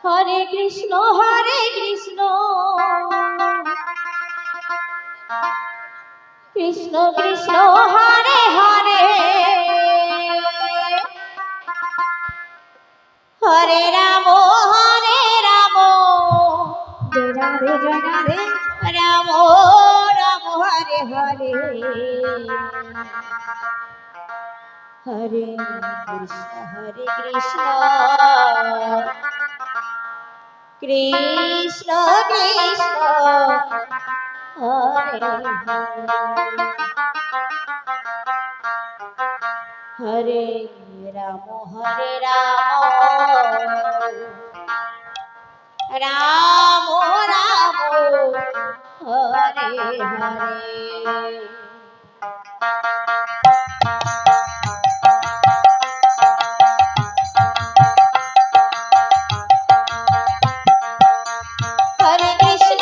Hare Krishna Krishna Krishna Hare Hare Hare Ram Joy Radhe Ram Ram Hare Hare Hare Krishna Krishna Krishna Hare Hare Ram Ram Ram Hare Hare Hare Krishna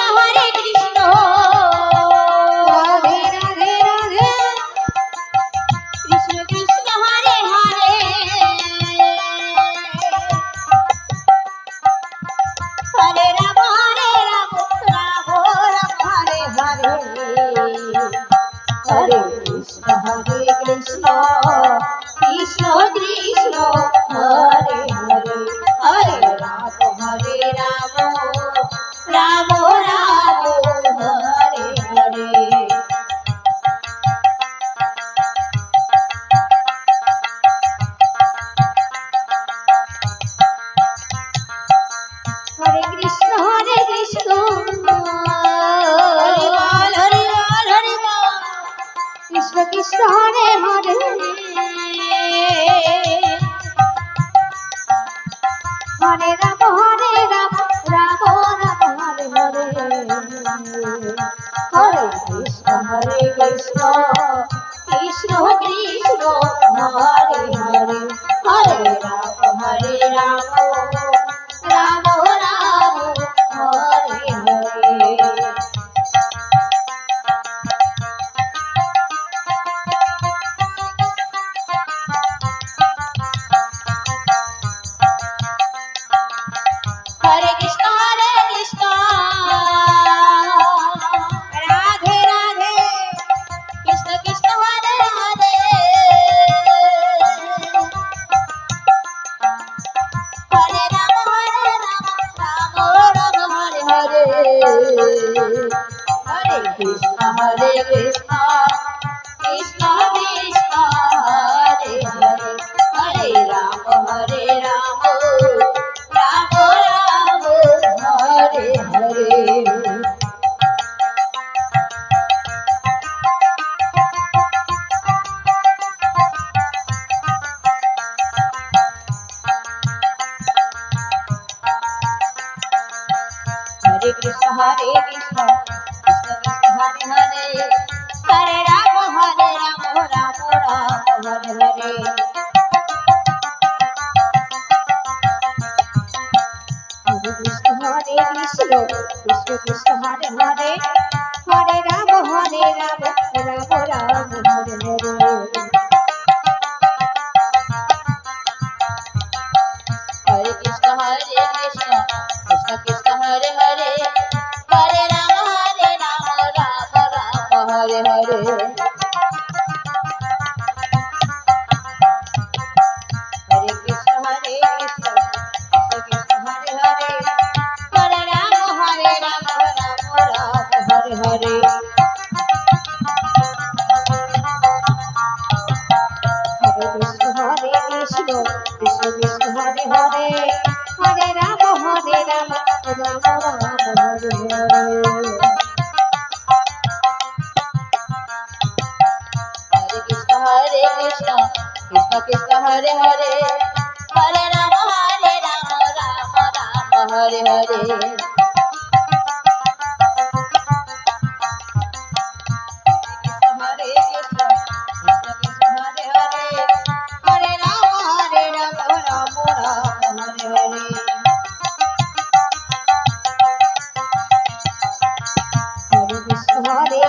Krishna Krishna Hare Hare Hare Rama Rama Rama Hare Hare Hare Krishna Krishna Krishna Hare Hare Hare Rama Rama Rama Hare Hare Hare Krishna Krishna Krishna Hare Hare Hare Rama Rama Rama Hare Hare Hare Krishna Radhe Radhe Krishna Krishna Hare Hare Hare Rama Rama Rama Hare Hare Hare Krishna Krishna Krishna Hare Hare Hare Rama Rama Hare Hare Hare Krishna Krishna Krishna Hare Hare Hare Rama Rama Hare Hare Hare Krishna Krishna Krishna Hare Hare Hare Rama Rama Hare Hare Hare Krishna Krishna Krishna Hare Hare Hare Rama Rama Hare Hare Hare Krishna Krishna Krishna Hare Hare Hare Rama Rama Hare Hare Hare Krishna Krishna Krishna Hare Hare Hare Rama Rama Hare Hare Hare Krishna Krishna Krishna Hare Hare Hare Rama Rama Hare Hare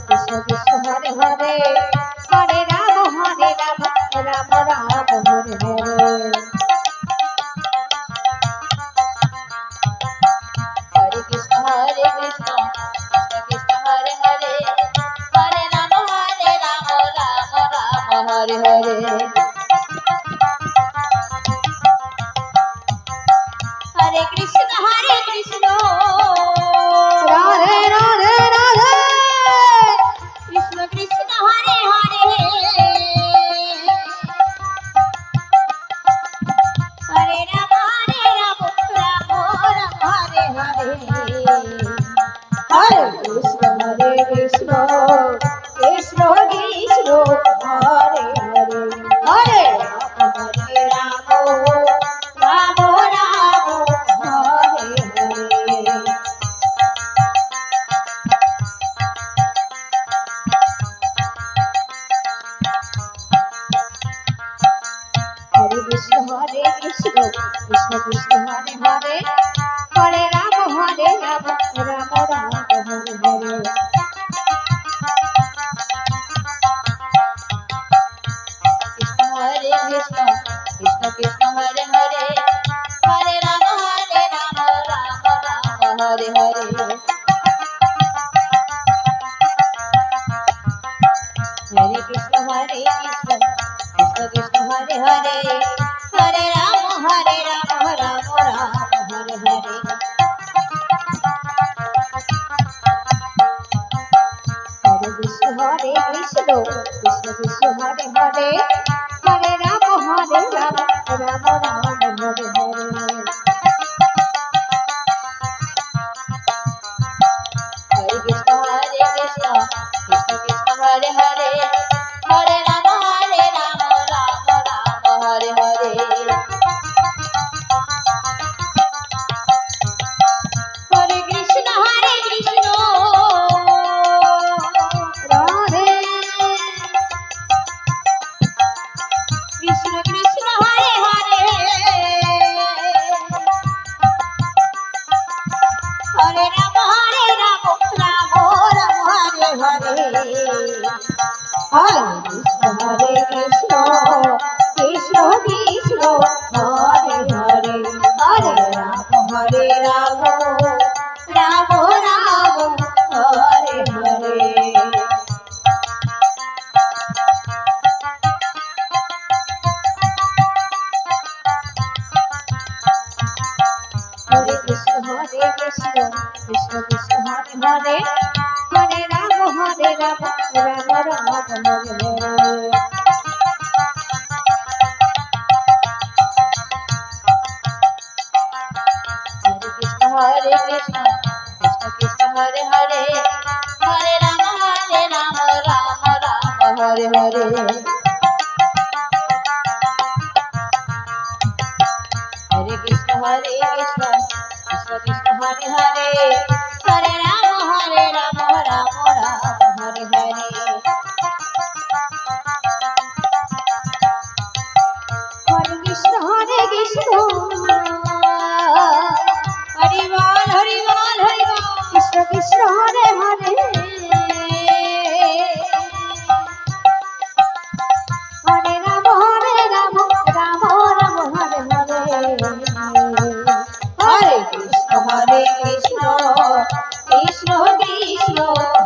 Krishna Krishna Hare Hare Hare Rama Rama Hare Hare Krishna Krishna Hare Hare Hare Ram Ram Ram Hare Hare Hare Krishna Radhe Radhe Radhe Krishna Krishna Hare Hare Hare Ram Ram Ram Hare Hare Hare Krishna Krishna Krishna Hare Hare Hare Ram Ram Ram Hare Hare Hare Krishna Krishna Krishna Hare Hare Hare Ram Ram Ram Hare Hare Krishna Hare Krishna Krishna Krishna Hare Hare Hare Ram Ram Hare Hare Hare Krishna Krishna Krishna Hare Hare Hare Ram Ram Hare Hare Hare Krishna Krishna Krishna Hare Hare Hare Ram Ram Ram Hare Hare Hare Krishna Krishna Krishna Hare Hare Hare Ram Ram Hare Hare Hare Krishna Radhe Krishna Krishna Hare Hare Hare Ram Ram Hare Hare Hare Krishna Krishna Krishna Hare Hare Hare Ram Ram Ram Hare Hare Hare Krishna Krishna Krishna Hare Hare Hare Ram Ram Ram Hare Hare Hare Krishna Krishna Hare Hare Hare Ram Ram Hare Hare Hare Krishna Krishna Krishna Hare Hare Hare Ram Ram Hare Hare Hare Krishna Krishna Hari ball Hari ball Hari ball Krishna Krishna Hare Hare Hare Ram Ram Ram Hare Hare Hare Krishna Krishna Krishna Krishna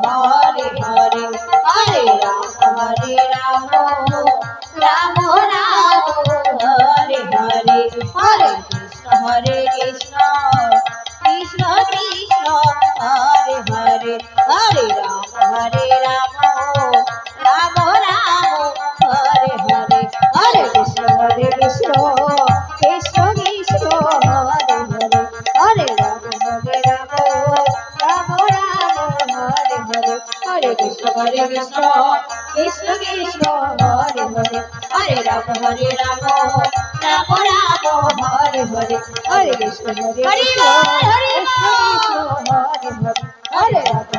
Hare Hare Hare Ram Ram Ram Hare Hare Hare Krishna Krishna Krishna Hare Hare Hare Ram Ram Ram Hare Hare Hare Krishna Krishna Krishna Krishna Hare Hare Hare Ram Ram Hare Hare Hare Krishna Krishna Krishna Krishna Hare Hare Hare Ram Ram Hare Hare Hare Krishna Krishna Krishna Krishna Hare Hare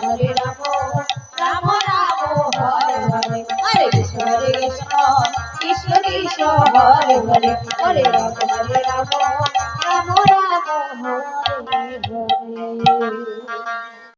Hare Ram Ram Hare Hare Hare Krishna Krishna Krishna Krishna Hare Hare Hare Ram